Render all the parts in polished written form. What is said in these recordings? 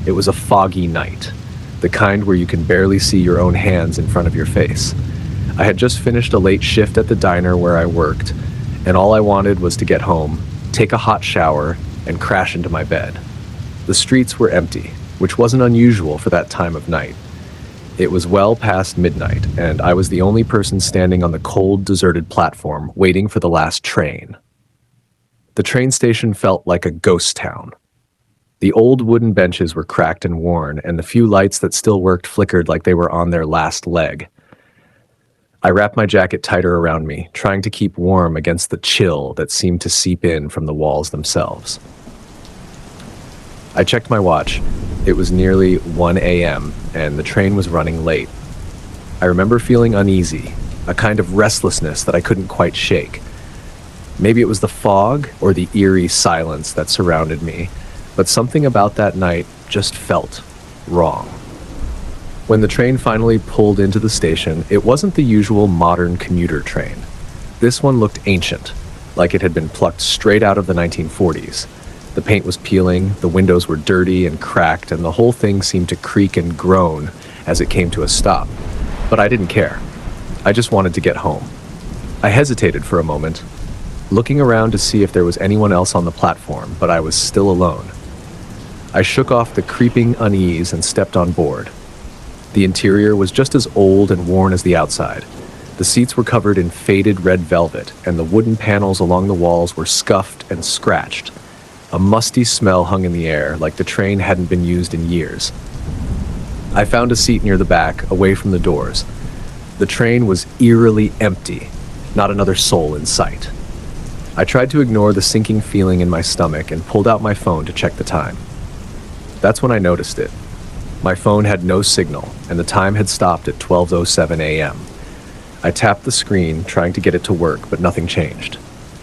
It was a foggy night, the kind where you can barely see your own hands in front of your face. I had just finished a late shift at the diner where I worked, and all I wanted was to get home, take a hot shower, and crash into my bed. The streets were empty, which wasn't unusual for that time of night. It was well past midnight, and I was the only person standing on the cold, deserted platform waiting for the last train. The train station felt like a ghost town. The old wooden benches were cracked and worn, and the few lights that still worked flickered like they were on their last leg. I wrapped my jacket tighter around me, trying to keep warm against the chill that seemed to seep in from the walls themselves. I checked my watch. It was nearly 1 a.m., and the train was running late. I remember feeling uneasy, a kind of restlessness that I couldn't quite shake. Maybe it was the fog or the eerie silence that surrounded me, but something about that night just felt wrong. When the train finally pulled into the station, it wasn't the usual modern commuter train. This one looked ancient, like it had been plucked straight out of the 1940s. The paint was peeling, the windows were dirty and cracked, and the whole thing seemed to creak and groan as it came to a stop. But I didn't care. I just wanted to get home. I hesitated for a moment, looking around to see if there was anyone else on the platform, but I was still alone. I shook off the creeping unease and stepped on board. The interior was just as old and worn as the outside. The seats were covered in faded red velvet, and the wooden panels along the walls were scuffed and scratched. A musty smell hung in the air, like the train hadn't been used in years. I found a seat near the back, away from the doors. The train was eerily empty, not another soul in sight. I tried to ignore the sinking feeling in my stomach and pulled out my phone to check the time. That's when I noticed it. My phone had no signal, and the time had stopped at 12:07 a.m. I tapped the screen, trying to get it to work, but nothing changed.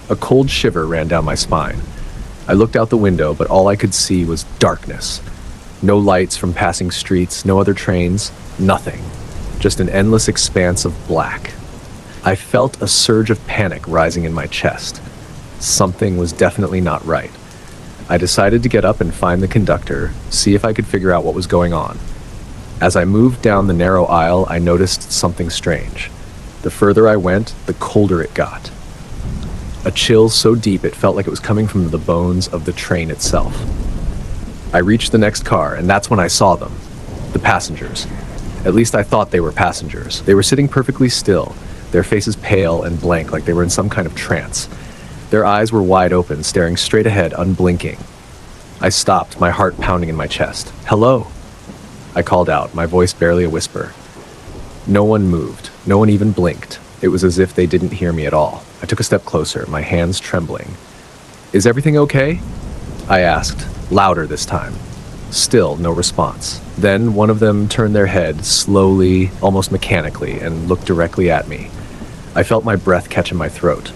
A cold shiver ran down my spine. I looked out the window, but all I could see was darkness. No lights from passing streets, no other trains, nothing. Just an endless expanse of black. I felt a surge of panic rising in my chest. Something was definitely not right. I decided to get up and find the conductor, see if I could figure out what was going on. As I moved down the narrow aisle, I noticed something strange. The further I went, the colder it got. A chill so deep it felt like it was coming from the bones of the train itself. I reached the next car, and that's when I saw them. The passengers. At least I thought they were passengers. They were sitting perfectly still, their faces pale and blank like they were in some kind of trance. Their eyes were wide open, staring straight ahead, unblinking. I stopped, my heart pounding in my chest. "Hello?" I called out, my voice barely a whisper. No one moved. No one even blinked. It was as if they didn't hear me at all. I took a step closer, my hands trembling. "Is everything okay?" I asked, louder this time. Still no response. Then one of them turned their head, slowly, almost mechanically, and looked directly at me. I felt my breath catch in my throat.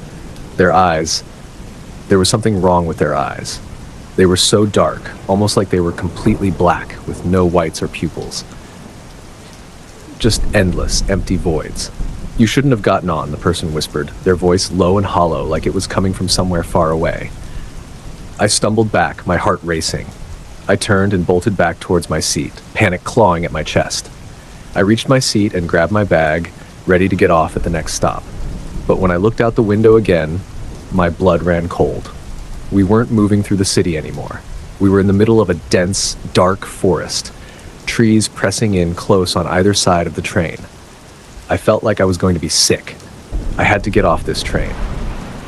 Their eyes, there was something wrong with their eyes. They were so dark, almost like they were completely black, with no whites or pupils. Just endless, empty voids. "You shouldn't have gotten on," the person whispered, their voice low and hollow, like it was coming from somewhere far away. I stumbled back, my heart racing. I turned and bolted back towards my seat, panic clawing at my chest. I reached my seat and grabbed my bag, ready to get off at the next stop. But when I looked out the window again, my blood ran cold. We weren't moving through the city anymore. We were in the middle of a dense, dark forest, trees pressing in close on either side of the train. I felt like I was going to be sick. I had to get off this train.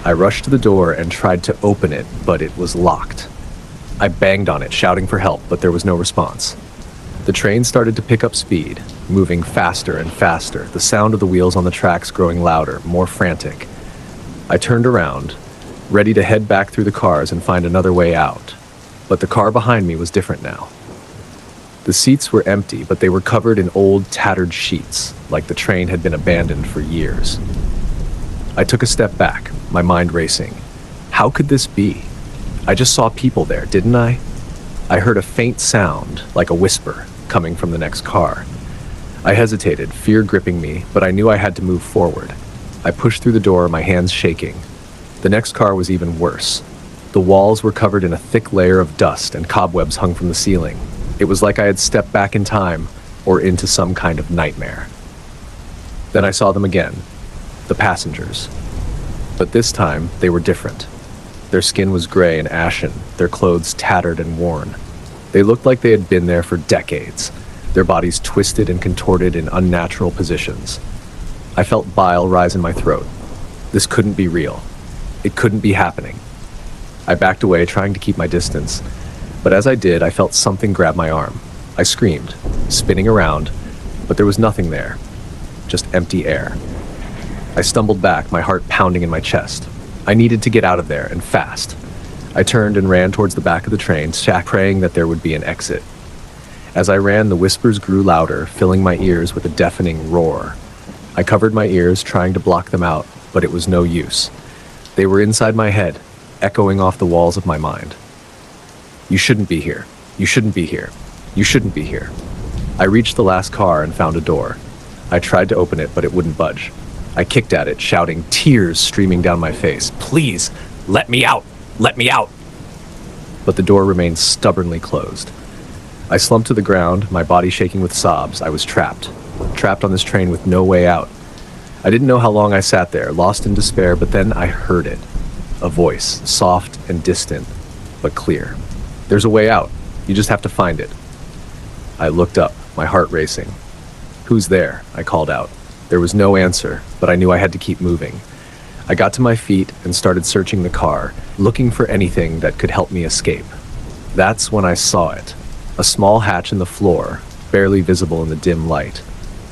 I rushed to the door and tried to open it, but it was locked. I banged on it, shouting for help, but there was no response. The train started to pick up speed, moving faster and faster, the sound of the wheels on the tracks growing louder, more frantic. I turned around, ready to head back through the cars and find another way out. But the car behind me was different now. The seats were empty, but they were covered in old, tattered sheets, like the train had been abandoned for years. I took a step back, my mind racing. How could this be? I just saw people there, didn't I? I heard a faint sound, like a whisper, coming from the next car. I hesitated, fear gripping me, but I knew I had to move forward. I pushed through the door, my hands shaking. The next car was even worse. The walls were covered in a thick layer of dust, and cobwebs hung from the ceiling. It was like I had stepped back in time or into some kind of nightmare. Then I saw them again, the passengers. But this time, they were different. Their skin was gray and ashen, their clothes tattered and worn. They looked like they had been there for decades, their bodies twisted and contorted in unnatural positions. I felt bile rise in my throat. This couldn't be real. It couldn't be happening. I backed away, trying to keep my distance, but as I did, I felt something grab my arm. I screamed, spinning around, but there was nothing there, just empty air. I stumbled back, my heart pounding in my chest. I needed to get out of there, and fast. I turned and ran towards the back of the train, praying that there would be an exit. As I ran, the whispers grew louder, filling my ears with a deafening roar. I covered my ears, trying to block them out, but it was no use. They were inside my head, echoing off the walls of my mind. You shouldn't be here. You shouldn't be here. You shouldn't be here. I reached the last car and found a door. I tried to open it, but it wouldn't budge. I kicked at it, shouting, tears streaming down my face. Please, let me out! Let me out! But the door remained stubbornly closed. I slumped to the ground, my body shaking with sobs. I was trapped on this train with no way out. I didn't know how long I sat there, lost in despair, but then I heard it. A voice, soft and distant, but clear. There's a way out. You just have to find it. I looked up, my heart racing. Who's there? I called out. There was no answer, but I knew I had to keep moving. I got to my feet and started searching the car, looking for anything that could help me escape. That's when I saw it. A small hatch in the floor, barely visible in the dim light.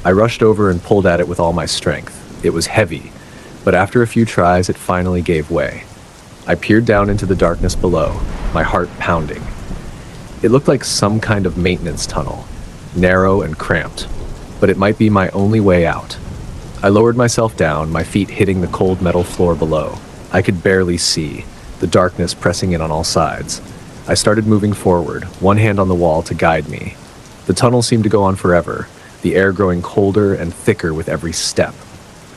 I rushed over and pulled at it with all my strength. It was heavy, but after a few tries, it finally gave way. I peered down into the darkness below, my heart pounding. It looked like some kind of maintenance tunnel, narrow and cramped, but it might be my only way out. I lowered myself down, my feet hitting the cold metal floor below. I could barely see, the darkness pressing in on all sides. I started moving forward, one hand on the wall to guide me. The tunnel seemed to go on forever, the air growing colder and thicker with every step.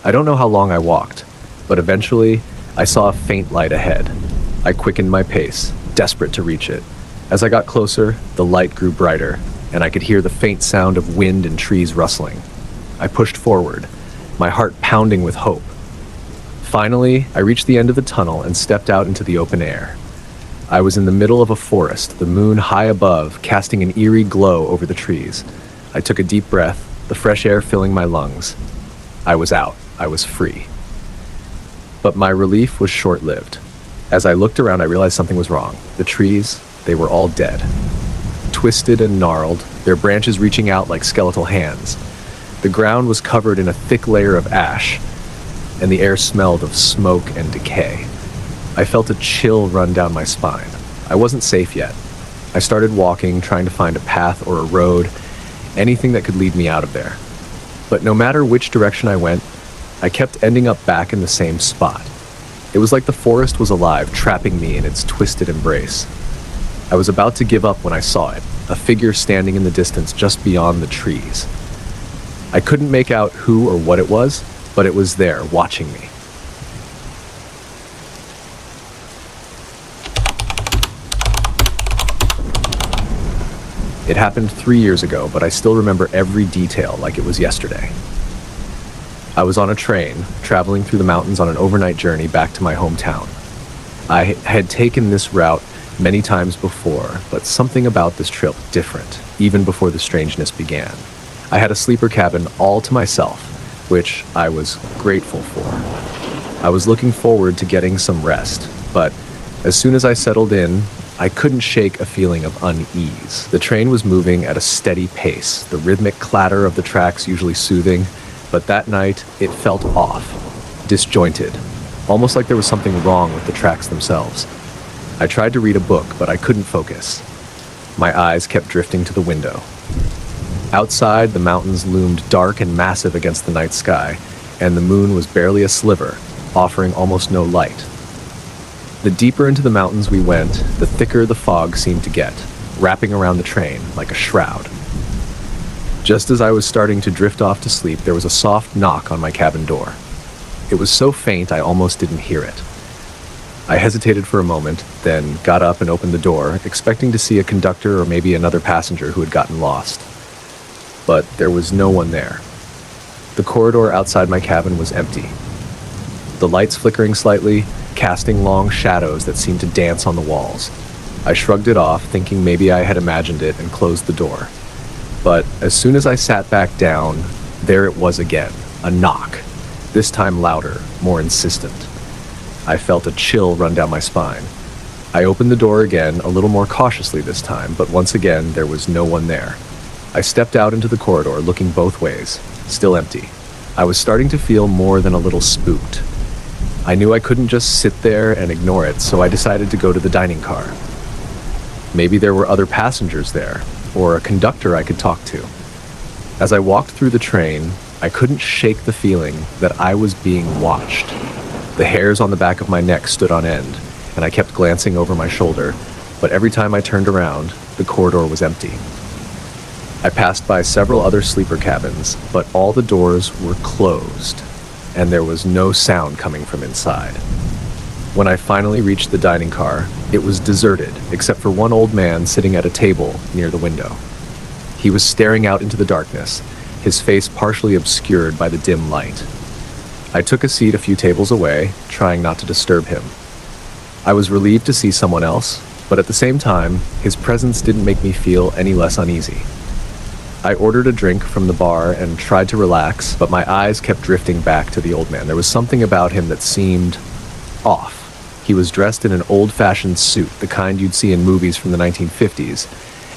I don't know how long I walked, but eventually, I saw a faint light ahead. I quickened my pace, desperate to reach it. As I got closer, the light grew brighter, and I could hear the faint sound of wind and trees rustling. I pushed forward, my heart pounding with hope. Finally, I reached the end of the tunnel and stepped out into the open air. I was in the middle of a forest, the moon high above, casting an eerie glow over the trees. I took a deep breath, the fresh air filling my lungs. I was out. I was free. But my relief was short-lived. As I looked around, I realized something was wrong. The trees, they were all dead. Twisted and gnarled, their branches reaching out like skeletal hands. The ground was covered in a thick layer of ash, and the air smelled of smoke and decay. I felt a chill run down my spine. I wasn't safe yet. I started walking, trying to find a path or a road, anything that could lead me out of there. But no matter which direction I went, I kept ending up back in the same spot. It was like the forest was alive, trapping me in its twisted embrace. I was about to give up when I saw it, a figure standing in the distance just beyond the trees. I couldn't make out who or what it was, but it was there, watching me. It happened 3 years ago, but I still remember every detail like it was yesterday. I was on a train, traveling through the mountains on an overnight journey back to my hometown. I had taken this route many times before, but something about this trip different, even before the strangeness began. I had a sleeper cabin all to myself, which I was grateful for. I was looking forward to getting some rest, but as soon as I settled in, I couldn't shake a feeling of unease. The train was moving at a steady pace, the rhythmic clatter of the tracks usually soothing, but that night it felt off, disjointed, almost like there was something wrong with the tracks themselves. I tried to read a book, but I couldn't focus. My eyes kept drifting to the window. Outside, the mountains loomed dark and massive against the night sky, and the moon was barely a sliver, offering almost no light. The deeper into the mountains we went, the thicker the fog seemed to get, wrapping around the train like a shroud. Just as I was starting to drift off to sleep, there was a soft knock on my cabin door. It was so faint I almost didn't hear it. I hesitated for a moment, then got up and opened the door, expecting to see a conductor or maybe another passenger who had gotten lost. But there was no one there. The corridor outside my cabin was empty. The lights flickering slightly, casting long shadows that seemed to dance on the walls. I shrugged it off, thinking maybe I had imagined it, and closed the door. But as soon as I sat back down, there it was again, a knock. This time louder, more insistent. I felt a chill run down my spine. I opened the door again, a little more cautiously this time, but once again, there was no one there. I stepped out into the corridor, looking both ways, still empty. I was starting to feel more than a little spooked. I knew I couldn't just sit there and ignore it, so I decided to go to the dining car. Maybe there were other passengers there, or a conductor I could talk to. As I walked through the train, I couldn't shake the feeling that I was being watched. The hairs on the back of my neck stood on end, and I kept glancing over my shoulder, but every time I turned around, the corridor was empty. I passed by several other sleeper cabins, but all the doors were closed, and there was no sound coming from inside. When I finally reached the dining car, it was deserted, except for one old man sitting at a table near the window. He was staring out into the darkness, his face partially obscured by the dim light. I took a seat a few tables away, trying not to disturb him. I was relieved to see someone else, but at the same time, his presence didn't make me feel any less uneasy. I ordered a drink from the bar and tried to relax, but my eyes kept drifting back to the old man. There was something about him that seemed off. He was dressed in an old-fashioned suit, the kind you'd see in movies from the 1950s,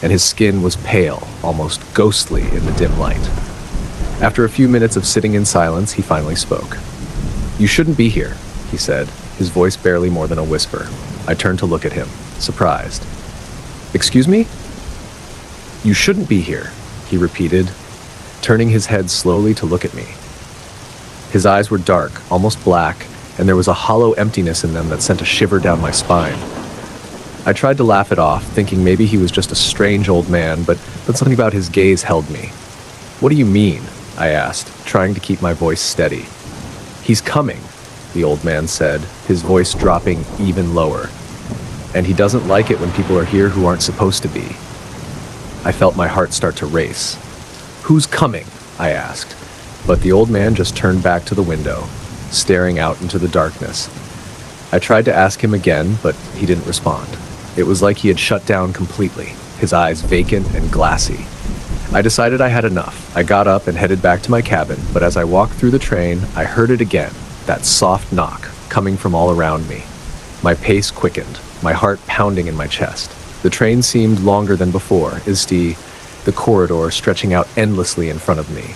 and his skin was pale, almost ghostly in the dim light. After a few minutes of sitting in silence, he finally spoke. "You shouldn't be here," he said, his voice barely more than a whisper. I turned to look at him, surprised. "Excuse me?" "You shouldn't be here," he repeated, turning his head slowly to look at me. His eyes were dark, almost black, and there was a hollow emptiness in them that sent a shiver down my spine. I tried to laugh it off, thinking maybe he was just a strange old man, but something about his gaze held me. "What do you mean?" I asked, trying to keep my voice steady. "He's coming," the old man said, his voice dropping even lower. "And he doesn't like it when people are here who aren't supposed to be." I felt my heart start to race. "Who's coming?" I asked, but the old man just turned back to the window, staring out into the darkness. I tried to ask him again, but he didn't respond. It was like he had shut down completely, his eyes vacant and glassy. I decided I had enough. I got up and headed back to my cabin, but as I walked through the train, I heard it again, that soft knock, coming from all around me. My pace quickened, my heart pounding in my chest. The train seemed longer than before, the corridor stretching out endlessly in front of me.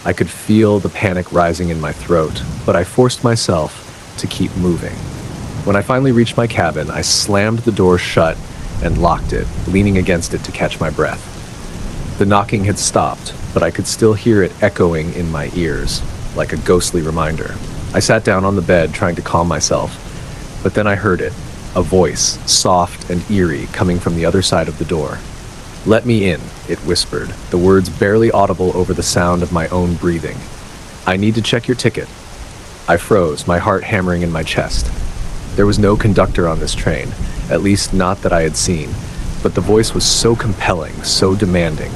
I could feel the panic rising in my throat, but I forced myself to keep moving. When I finally reached my cabin, I slammed the door shut and locked it, leaning against it to catch my breath. The knocking had stopped, but I could still hear it echoing in my ears, like a ghostly reminder. I sat down on the bed, trying to calm myself, but then I heard it, a voice, soft and eerie, coming from the other side of the door. "Let me in," it whispered, the words barely audible over the sound of my own breathing. "I need to check your ticket." I froze, my heart hammering in my chest. There was no conductor on this train, at least not that I had seen, but the voice was so compelling, so demanding.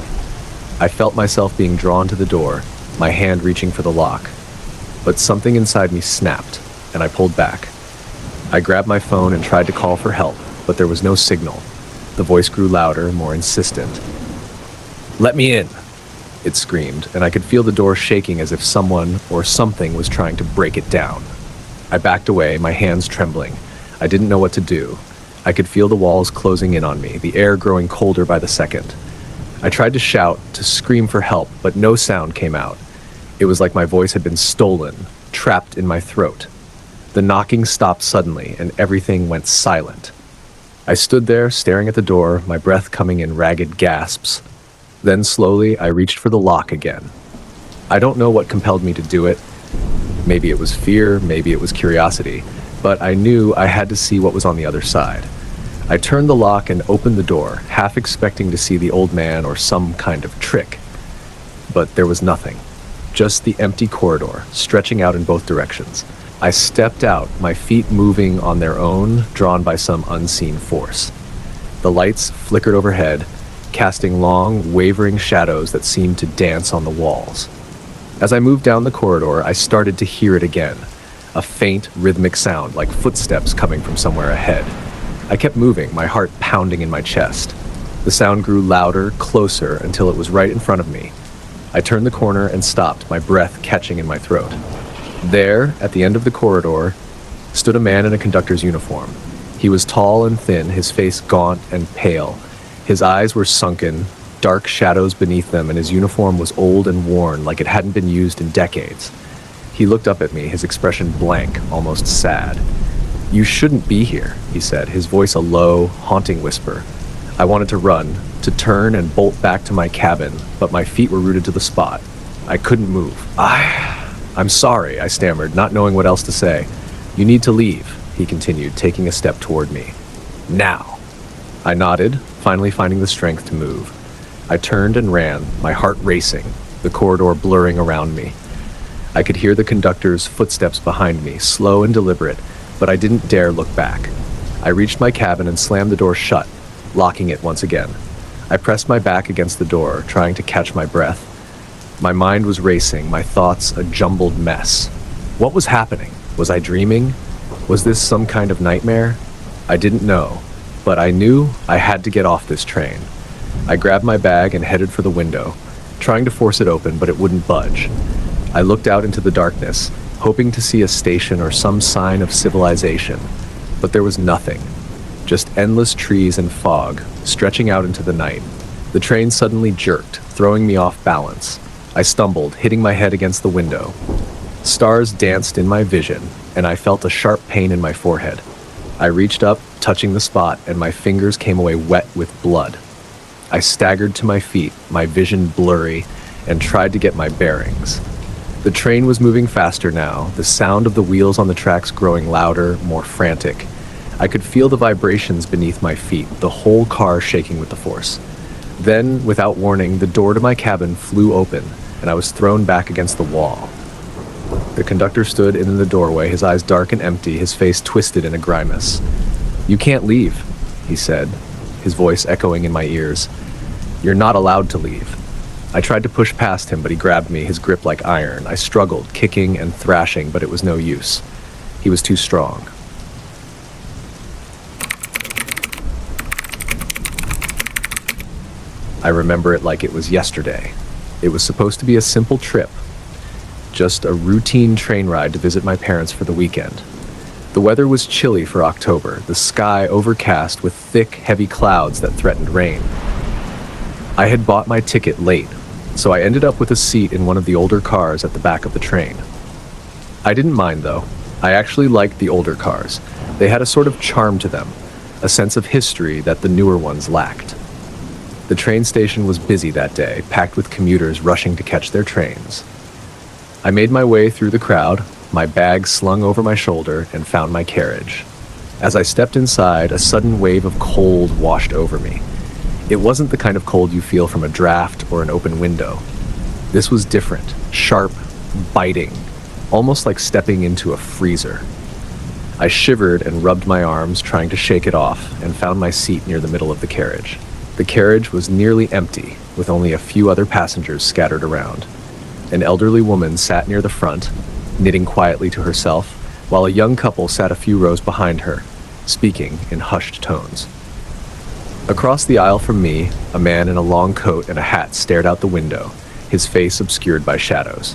I felt myself being drawn to the door, my hand reaching for the lock. But something inside me snapped, and I pulled back. I grabbed my phone and tried to call for help, but there was no signal. The voice grew louder, more insistent. "Let me in," it screamed, and I could feel the door shaking as if someone or something was trying to break it down. I backed away, my hands trembling. I didn't know what to do. I could feel the walls closing in on me, the air growing colder by the second. I tried to shout, to scream for help, but no sound came out. It was like my voice had been stolen, trapped in my throat. The knocking stopped suddenly, and everything went silent. I stood there, staring at the door, my breath coming in ragged gasps. Then slowly, I reached for the lock again. I don't know what compelled me to do it. Maybe it was fear, maybe it was curiosity, but I knew I had to see what was on the other side. I turned the lock and opened the door, half expecting to see the old man or some kind of trick. But there was nothing. Just the empty corridor, stretching out in both directions. I stepped out, my feet moving on their own, drawn by some unseen force. The lights flickered overhead, casting long, wavering shadows that seemed to dance on the walls. As I moved down the corridor, I started to hear it again, a faint, rhythmic sound like footsteps coming from somewhere ahead. I kept moving, my heart pounding in my chest. The sound grew louder, closer, until it was right in front of me. I turned the corner and stopped, my breath catching in my throat. There, at the end of the corridor, stood a man in a conductor's uniform. He was tall and thin, his face gaunt and pale. His eyes were sunken, dark shadows beneath them, and his uniform was old and worn, like it hadn't been used in decades. He looked up at me, his expression blank, almost sad. "You shouldn't be here," he said, his voice a low, haunting whisper. I wanted to run, to turn and bolt back to my cabin, but my feet were rooted to the spot. I couldn't move. I'm sorry, I stammered, not knowing what else to say. "You need to leave," he continued, taking a step toward me. "Now." I nodded, finally finding the strength to move. I turned and ran, my heart racing, the corridor blurring around me. I could hear the conductor's footsteps behind me, slow and deliberate, but I didn't dare look back. I reached my cabin and slammed the door shut, locking it once again. I pressed my back against the door, trying to catch my breath. My mind was racing, my thoughts a jumbled mess. What was happening? Was I dreaming? Was this some kind of nightmare? I didn't know, but I knew I had to get off this train. I grabbed my bag and headed for the window, trying to force it open, but it wouldn't budge. I looked out into the darkness, hoping to see a station or some sign of civilization, but there was nothing. Just endless trees and fog, stretching out into the night. The train suddenly jerked, throwing me off balance. I stumbled, hitting my head against the window. Stars danced in my vision, and I felt a sharp pain in my forehead. I reached up, touching the spot, and my fingers came away wet with blood. I staggered to my feet, my vision blurry, and tried to get my bearings. The train was moving faster now, the sound of the wheels on the tracks growing louder, more frantic. I could feel the vibrations beneath my feet, the whole car shaking with the force. Then, without warning, the door to my cabin flew open, and I was thrown back against the wall. The conductor stood in the doorway, his eyes dark and empty, his face twisted in a grimace. "You can't leave," he said, his voice echoing in my ears. "You're not allowed to leave." I tried to push past him, but he grabbed me, his grip like iron. I struggled, kicking and thrashing, but it was no use. He was too strong. I remember it like it was yesterday. It was supposed to be a simple trip, just a routine train ride to visit my parents for the weekend. The weather was chilly for October, the sky overcast with thick, heavy clouds that threatened rain. I had bought my ticket late, so I ended up with a seat in one of the older cars at the back of the train. I didn't mind, though. I actually liked the older cars. They had a sort of charm to them, a sense of history that the newer ones lacked. The train station was busy that day, packed with commuters rushing to catch their trains. I made my way through the crowd, my bag slung over my shoulder, and found my carriage. As I stepped inside, a sudden wave of cold washed over me. It wasn't the kind of cold you feel from a draft or an open window. This was different, sharp, biting, almost like stepping into a freezer. I shivered and rubbed my arms, trying to shake it off, and found my seat near the middle of the carriage. The carriage was nearly empty, with only a few other passengers scattered around. An elderly woman sat near the front, knitting quietly to herself, while a young couple sat a few rows behind her, speaking in hushed tones. Across the aisle from me, a man in a long coat and a hat stared out the window, his face obscured by shadows.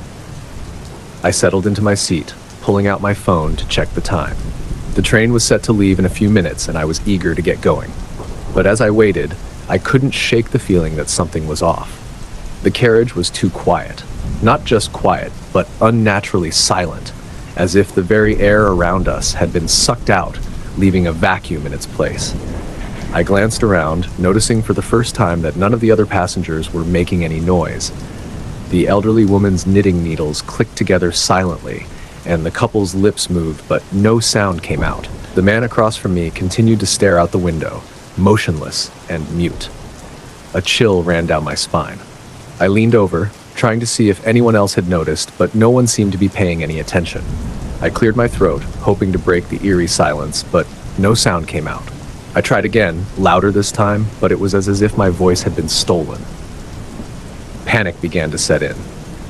I settled into my seat, pulling out my phone to check the time. The train was set to leave in a few minutes, and I was eager to get going. But as I waited, I couldn't shake the feeling that something was off. The carriage was too quiet. Not just quiet, but unnaturally silent, as if the very air around us had been sucked out, leaving a vacuum in its place. I glanced around, noticing for the first time that none of the other passengers were making any noise. The elderly woman's knitting needles clicked together silently, and the couple's lips moved, but no sound came out. The man across from me continued to stare out the window, motionless and mute. A chill ran down my spine. I leaned over, trying to see if anyone else had noticed, but no one seemed to be paying any attention. I cleared my throat, hoping to break the eerie silence, but no sound came out. I tried again, louder this time, but it was as if my voice had been stolen. Panic began to set in.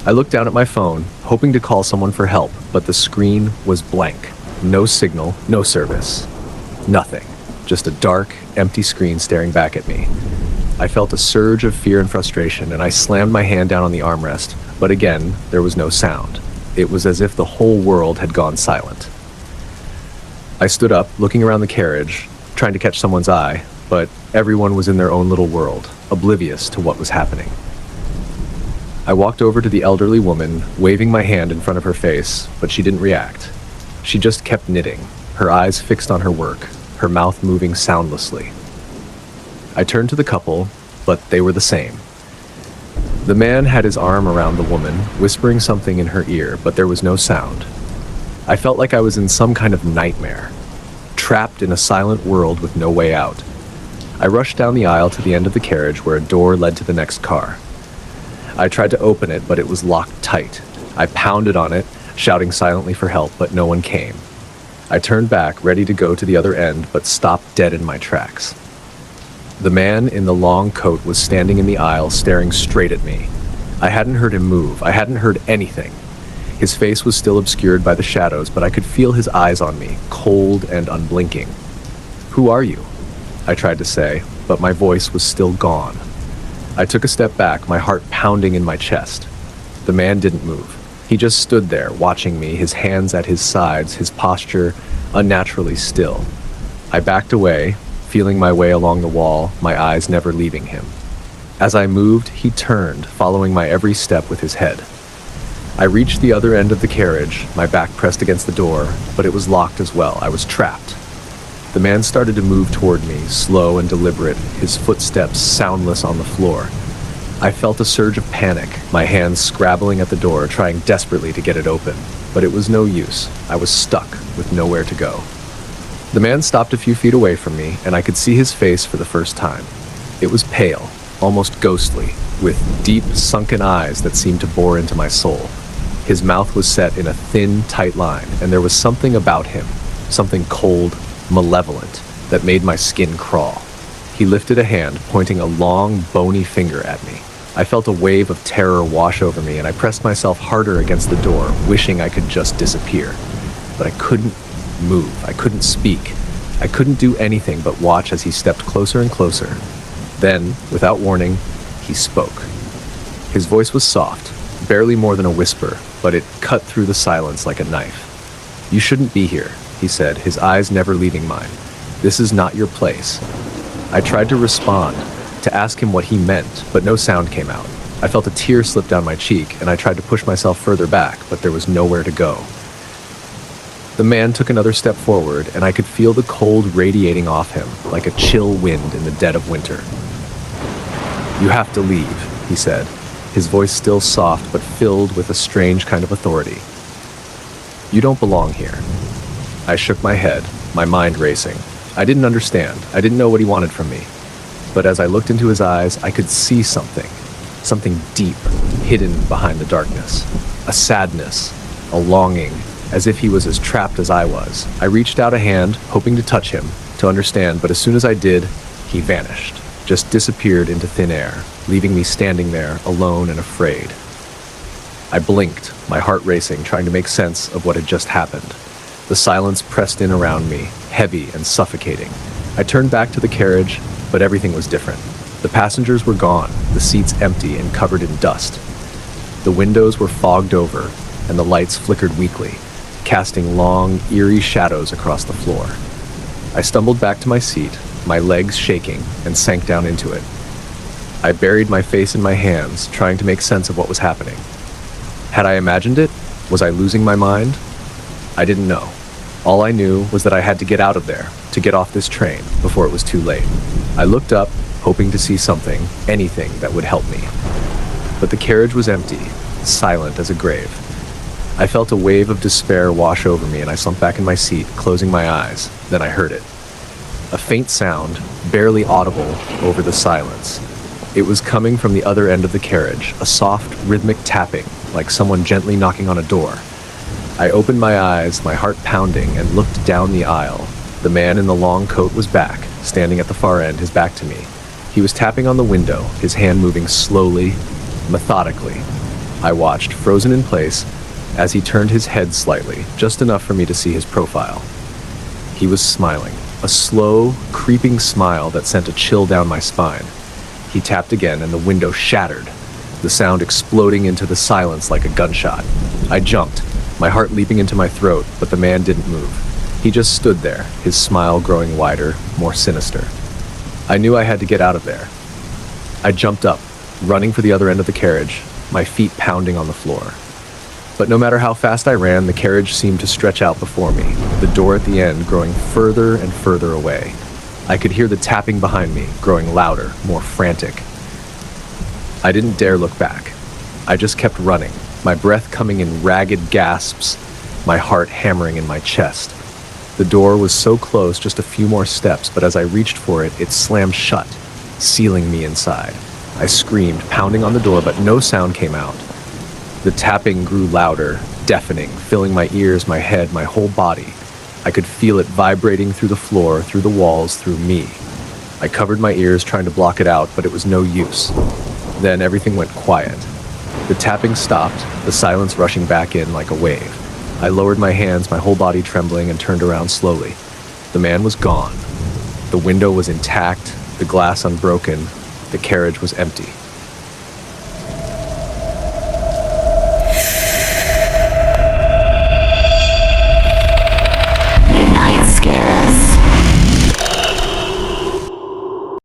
I looked down at my phone, hoping to call someone for help, but the screen was blank. No signal, no service. Nothing. Just a dark, empty screen staring back at me. I felt a surge of fear and frustration, and I slammed my hand down on the armrest, but again, there was no sound. It was as if the whole world had gone silent. I stood up, looking around the carriage, trying to catch someone's eye, but everyone was in their own little world, oblivious to what was happening. I walked over to the elderly woman, waving my hand in front of her face, but she didn't react. She just kept knitting, her eyes fixed on her work, her mouth moving soundlessly. I turned to the couple, but they were the same. The man had his arm around the woman, whispering something in her ear, but there was no sound. I felt like I was in some kind of nightmare, trapped in a silent world with no way out. I rushed down the aisle to the end of the carriage where a door led to the next car. I tried to open it, but it was locked tight. I pounded on it, shouting silently for help, but no one came. I turned back, ready to go to the other end, but stopped dead in my tracks. The man in the long coat was standing in the aisle, staring straight at me. I hadn't heard him move. I hadn't heard anything. His face was still obscured by the shadows, but I could feel his eyes on me, cold and unblinking. "Who are you?" I tried to say, but my voice was still gone. I took a step back, my heart pounding in my chest. The man didn't move. He just stood there, watching me, his hands at his sides, his posture unnaturally still. I backed away, feeling my way along the wall, my eyes never leaving him. As I moved, he turned, following my every step with his head. I reached the other end of the carriage, my back pressed against the door, but it was locked as well. I was trapped. The man started to move toward me, slow and deliberate, his footsteps soundless on the floor. I felt a surge of panic, my hands scrabbling at the door, trying desperately to get it open. But it was no use. I was stuck, with nowhere to go. The man stopped a few feet away from me, and I could see his face for the first time. It was pale, almost ghostly, with deep, sunken eyes that seemed to bore into my soul. His mouth was set in a thin, tight line, and there was something about him, something cold, malevolent, that made my skin crawl. He lifted a hand, pointing a long, bony finger at me. I felt a wave of terror wash over me, and I pressed myself harder against the door, wishing I could just disappear. But I couldn't move. I couldn't speak. I couldn't do anything but watch as he stepped closer and closer. Then, without warning, he spoke. His voice was soft, barely more than a whisper, but it cut through the silence like a knife. "You shouldn't be here," he said, his eyes never leaving mine. "This is not your place." I tried to respond, to ask him what he meant, but no sound came out. I felt a tear slip down my cheek, and I tried to push myself further back, but there was nowhere to go. The man took another step forward, and I could feel the cold radiating off him, like a chill wind in the dead of winter. "You have to leave," he said, his voice still soft but filled with a strange kind of authority. "You don't belong here." I shook my head, my mind racing. I didn't understand. I didn't know what he wanted from me. But as I looked into his eyes, I could see something deep, hidden behind the darkness. A sadness, a longing, as if he was as trapped as I was. I reached out a hand, hoping to touch him, to understand, but as soon as I did, he vanished, just disappeared into thin air, leaving me standing there, alone and afraid. I blinked, my heart racing, trying to make sense of what had just happened. The silence pressed in around me, heavy and suffocating. I turned back to the carriage, but everything was different. The passengers were gone, the seats empty and covered in dust. The windows were fogged over, and the lights flickered weakly, casting long, eerie shadows across the floor. I stumbled back to my seat, my legs shaking, and sank down into it. I buried my face in my hands, trying to make sense of what was happening. Had I imagined it? Was I losing my mind? I didn't know. All I knew was that I had to get out of there, to get off this train, before it was too late. I looked up, hoping to see something, anything that would help me. But the carriage was empty, silent as a grave. I felt a wave of despair wash over me, and I slumped back in my seat, closing my eyes. Then I heard it. A faint sound, barely audible over the silence. It was coming from the other end of the carriage, a soft, rhythmic tapping, like someone gently knocking on a door. I opened my eyes, my heart pounding, and looked down the aisle. The man in the long coat was back, standing at the far end, his back to me. He was tapping on the window, his hand moving slowly, methodically. I watched, frozen in place, as he turned his head slightly, just enough for me to see his profile. He was smiling, a slow, creeping smile that sent a chill down my spine. He tapped again, and the window shattered, the sound exploding into the silence like a gunshot. I jumped, my heart leaping into my throat, but the man didn't move. He just stood there, his smile growing wider, more sinister. I knew I had to get out of there. I jumped up, running for the other end of the carriage, my feet pounding on the floor. But no matter how fast I ran, the carriage seemed to stretch out before me, the door at the end growing further and further away. I could hear the tapping behind me, growing louder, more frantic. I didn't dare look back. I just kept running, my breath coming in ragged gasps, my heart hammering in my chest. The door was so close, just a few more steps, but as I reached for it, it slammed shut, sealing me inside. I screamed, pounding on the door, but no sound came out. The tapping grew louder, deafening, filling my ears, my head, my whole body. I could feel it vibrating through the floor, through the walls, through me. I covered my ears, trying to block it out, but it was no use. Then everything went quiet. The tapping stopped, the silence rushing back in like a wave. I lowered my hands, my whole body trembling, and turned around slowly. The man was gone. The window was intact, the glass unbroken, the carriage was empty.